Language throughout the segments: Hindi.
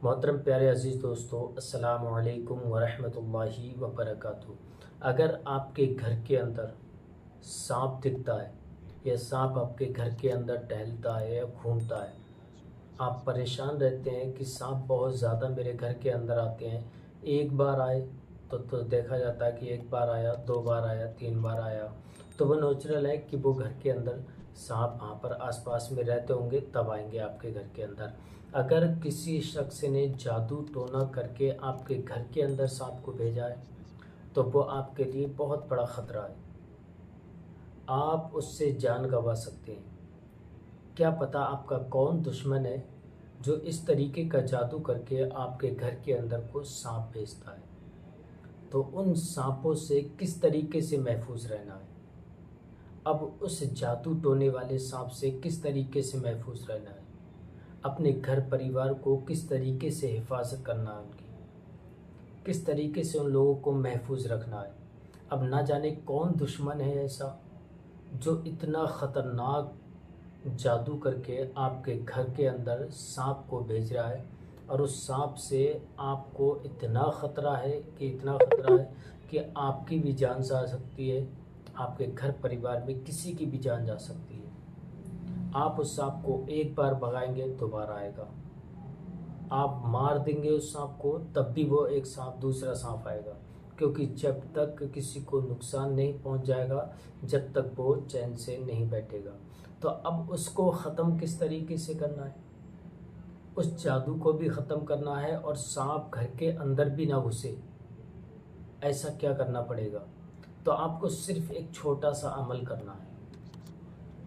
मोहतरम प्यारे अज़ीज़ दोस्तों, अस्सलामु अलैकुम वरहमतुल्लाहि वबरकातुहू। अगर आपके घर के अंदर सांप दिखता है या सांप आपके घर के अंदर टहलता है या घूमता है, आप परेशान रहते हैं कि सांप बहुत ज़्यादा मेरे घर के अंदर आते हैं। एक बार आए तो देखा जाता है कि एक बार आया, दो बार आया, तीन बार आया, तो वो नेचुरल है कि वो घर के अंदर सांप वहाँ पर आसपास में रहते होंगे, तब आएंगे आपके घर के अंदर। अगर किसी शख्स ने जादू टोना करके आपके घर के अंदर सांप को भेजा है तो वो आपके लिए बहुत बड़ा ख़तरा है। आप उससे जान गंवा सकते हैं। क्या पता आपका कौन दुश्मन है जो इस तरीके का जादू करके आपके घर के अंदर को सांप भेजता है। तो उन सांपों से किस तरीके से महफूज रहना है, अब उस जादू टोने वाले सांप से किस तरीके से महफूज रहना है, अपने घर परिवार को किस तरीके से हिफाजत करना है, उनकी किस तरीके से उन लोगों को महफूज रखना है। अब ना जाने कौन दुश्मन है ऐसा जो इतना ख़तरनाक जादू करके आपके घर के अंदर सांप को भेज रहा है, और उस सांप से आपको इतना ख़तरा है कि आपकी भी जान जा सकती है, आपके घर परिवार में किसी की भी जान जा सकती है। आप उस सांप को एक बार भगाएंगे दोबारा आएगा, आप मार देंगे उस सांप को तब भी वो एक सांप दूसरा सांप आएगा, क्योंकि जब तक किसी को नुकसान नहीं पहुंच जाएगा, जब तक वो चैन से नहीं बैठेगा। तो अब उसको ख़त्म किस तरीके से करना है, उस जादू को भी ख़त्म करना है और सांप घर के अंदर भी ना घुसे, ऐसा क्या करना पड़ेगा। तो आपको सिर्फ एक छोटा सा अमल करना है।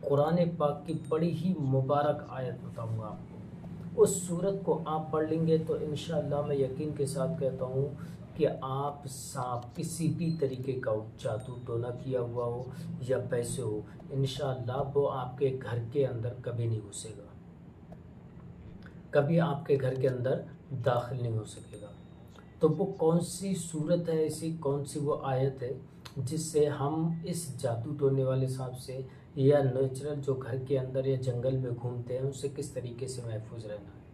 कुरान पाक की बड़ी ही मुबारक आयत बताऊंगा आपको, उस सूरत को आप पढ़ लेंगे तो इंशाअल्लाह मैं यकीन के साथ कहता हूँ कि आप सांप किसी भी तरीके का हो, जादू टोना किया हुआ हो या पैसे हो, इंशाअल्लाह वो आपके घर के अंदर कभी नहीं घुसेगा, कभी आपके घर के अंदर दाखिल नहीं हो सकेगा। तो वो कौन सी सूरत है, ऐसी कौन सी वो आयत है जिससे हम इस जादू टोने वाले सांप से या नेचुरल जो घर के अंदर या जंगल में घूमते हैं उससे किस तरीके से महफूज रहना है,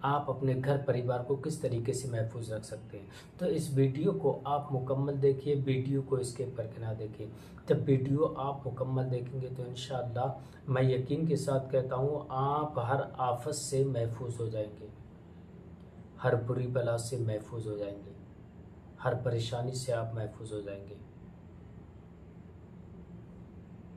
आप अपने घर परिवार को किस तरीके से महफूज रख सकते हैं। तो इस वीडियो को आप मुकम्मल देखिए, वीडियो को स्किप करके ना देखिए। जब वीडियो आप मुकम्मल देखेंगे तो इंशाअल्लाह मैं यकीन के साथ कहता हूँ आप हर आफत से महफूज हो जाएंगे, हर बुरी बला से महफूज हो जाएंगे, हर परेशानी से आप महफूज हो जाएंगे।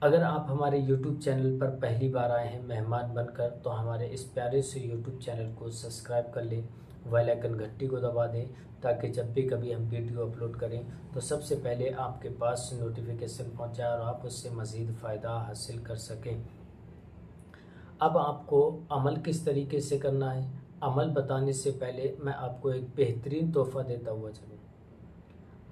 अगर आप हमारे YouTube चैनल पर पहली बार आए हैं मेहमान बनकर, तो हमारे इस प्यारे से YouTube चैनल को सब्सक्राइब कर लें, बेल आइकन घंटी को दबा दें, ताकि जब भी कभी हम वीडियो अपलोड करें तो सबसे पहले आपके पास नोटिफिकेशन पहुंच जाए और आप उससे मज़ीद फ़ायदा हासिल कर सकें। अब आपको अमल किस तरीके से करना है, अमल बताने से पहले मैं आपको एक बेहतरीन तोहफ़ा देता हुआ चलूँ।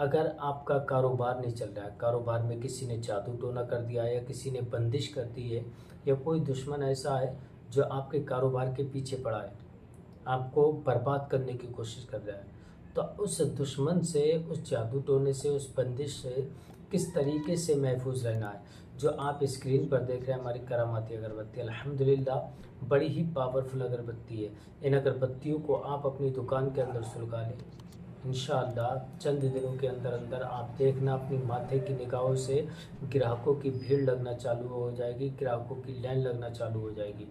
अगर आपका कारोबार नहीं चल रहा है, कारोबार में किसी ने जादू टोना कर दिया है या किसी ने बंदिश कर दी है या कोई दुश्मन ऐसा है जो आपके कारोबार के पीछे पड़ा है, आपको बर्बाद करने की कोशिश कर रहा है, तो उस दुश्मन से, उस जादू टोने से, उस बंदिश से किस तरीके से महफूज रहना है। जो आप स्क्रीन पर देख रहे हैं हमारी करामाती अगरबत्ती, अल्हम्दुलिल्लाह बड़ी ही पावरफुल अगरबत्ती है। इन अगरबत्तियों को आप अपनी दुकान के अंदर सुलगा लें, इंशाअल्लाह चंद दिनों के अंदर अंदर आप देखना अपनी माथे की निगाहों से ग्राहकों की भीड़ लगना चालू हो जाएगी, ग्राहकों की लाइन लगना चालू हो जाएगी।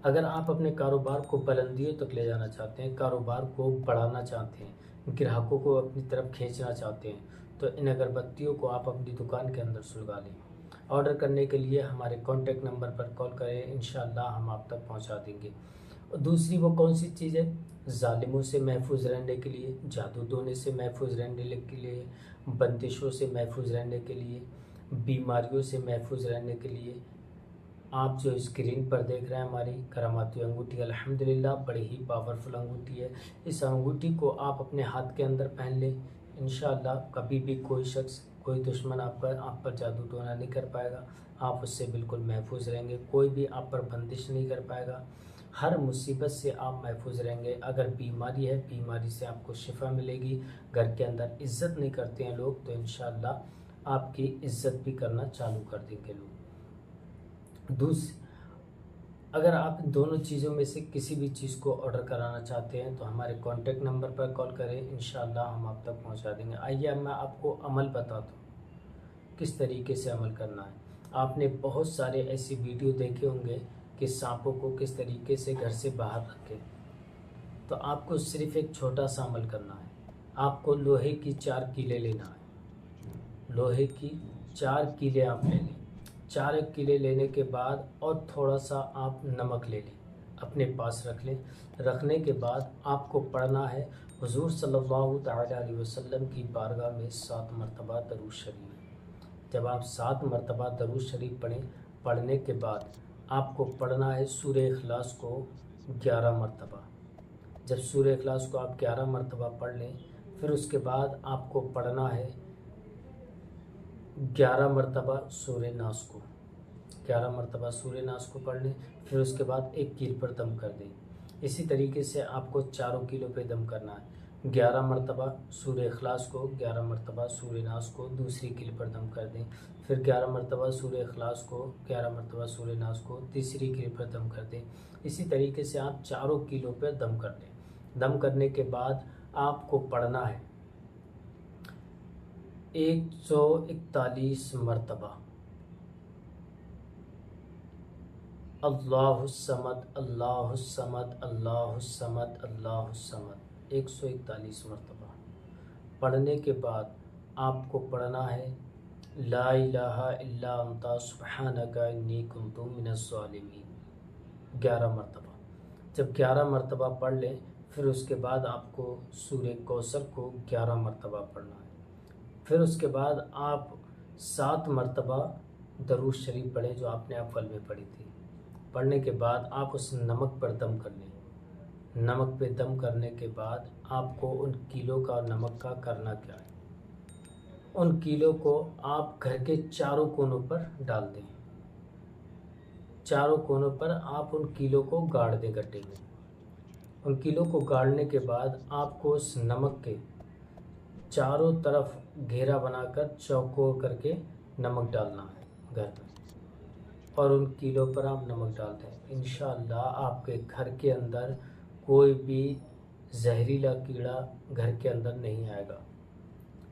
अगर आप अपने कारोबार को बुलंदियों तक ले जाना चाहते हैं, कारोबार को बढ़ाना चाहते हैं, ग्राहकों को अपनी तरफ खींचना चाहते हैं, तो इन अगरबत्तियों को आप अपनी दुकान के अंदर सुलगा लें। ऑर्डर करने के लिए हमारे कॉन्टैक्ट नंबर पर कॉल करें, इंशाअल्लाह हम आप तक पहुंचा देंगे। और दूसरी वो कौन सी चीज़ है, ज़ालिमों से महफूज रहने के लिए, जादू टोने से महफूज रहने के लिए, बंदिशों से महफूज रहने के लिए, बीमारियों से महफूज रहने के लिए, आप जो स्क्रीन पर देख रहे हैं हमारी करामाती अंगूठी, अल्हम्दुलिल्लाह बड़ी ही पावरफुल अंगूठी है। इस अंगूठी को आप अपने हाथ के अंदर पहन लें, इंशाअल्लाह कभी भी कोई शख्स, कोई दुश्मन आप पर जादू टोना नहीं कर पाएगा, आप उससे बिल्कुल महफूज रहेंगे, कोई भी आप पर बंदिश नहीं कर पाएगा, हर मुसीबत से आप महफूज रहेंगे। अगर बीमारी है, बीमारी से आपको शिफा मिलेगी। घर के अंदर इज़्ज़त नहीं करते हैं लोग, तो इंशाअल्लाह आपकी इज़्ज़त भी करना चालू कर देंगे लोग। अगर आप इन दोनों चीज़ों में से किसी भी चीज़ को ऑर्डर कराना चाहते हैं तो हमारे कॉन्टैक्ट नंबर पर कॉल करें, इंशाअल्लाह हम आप तक पहुंचा देंगे। आइए अब मैं आपको अमल बताता हूँ किस तरीके से अमल करना है। आपने बहुत सारे ऐसी वीडियो देखे होंगे कि सांपों को किस तरीके से घर से बाहर रखें। तो आपको सिर्फ एक छोटा सा अमल करना है। आपको लोहे की 4 कीलें लेना है। लोहे की 4 कीलें आप ले लें। 4 कीलें लेने के बाद और थोड़ा सा आप नमक ले लें, अपने पास रख लें। रखने के बाद आपको पढ़ना है हुजूर सल्लल्लाहु तआला अलैहि वसल्लम की बारगाह में 7 मरतबा दरूद शरीफ। जब आप 7 मरतबा दरूद शरीफ पढ़ें, पढ़ने के बाद आपको पढ़ना है सूरह इखलास को 11 मरतबा। जब सूरह इखलास को आप 11 मरतबा पढ़ लें, फिर उसके बाद आपको पढ़ना है 11 मरतबा सूरह नास को। 11 मरतबा सूरह नास को पढ़ लें, फिर उसके बाद एक कील पर दम कर दें। इसी तरीके से आपको चारों कीलों पे दम करना है। 11 मरतबा सूरह इखलास को, 11 मरतबा सूरह नास को दूसरी कील पर दम कर दें। फिर 11 मरतबा सूरह इखलास को, 11 मरतबा सूरह नास को तीसरी कील पर दम कर दें। इसी तरीके से आप चारों कीलों पर दम कर दें। दम करने के बाद आपको पढ़ना है 141 मरतबा अल्लाहुस्समद अल्लाहुस्समद अल्लाहुस्समद अल्लाहुस्समद 141 मरतबा। पढ़ने के बाद आपको पढ़ना है ला इलाहा इल्ला अंता सुब्हानका इन्नी कुन्तु मिनज़ ज़ालिमीन 11 मरतबा। जब 11 मरतबा पढ़ लें, फिर उसके बाद आपको सूरह कौसर को 11 मरतबा पढ़ना है। फिर उसके बाद आप 7 मरतबा दरूद शरीफ पढ़ें जो आपने अव्वल में पढ़ी थी। पढ़ने के बाद आप उस नमक पर दम कर लें। नमक पे दम करने के बाद आपको उन कीलों का और नमक का करना क्या है, उन कीलों को आप घर के चारों कोनों पर डाल दें। चारों कोनों पर आप उन कीलों को गाड़ दें गड्ढे में। उन कीलों को गाड़ने के बाद आपको उस नमक के चारों तरफ घेरा बनाकर चौकोर करके नमक डालना है घर में, और उन कीलों पर आप नमक डाल दें। इंशाअल्लाह आपके घर के अंदर कोई भी जहरीला कीड़ा घर के अंदर नहीं आएगा।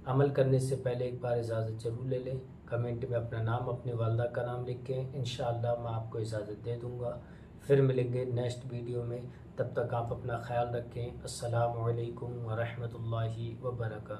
अमल करने से पहले एक बार इजाज़त ज़रूर ले लें। कमेंट में अपना नाम, अपनी वालदा का नाम लिख के इंशाअल्लाह मैं आपको इजाज़त दे दूँगा। फिर मिलेंगे नेक्स्ट वीडियो में। तब तक आप अपना ख्याल रखें। अस्सलामु अलैकुम व रहमतुल्लाहि व बरकातहू।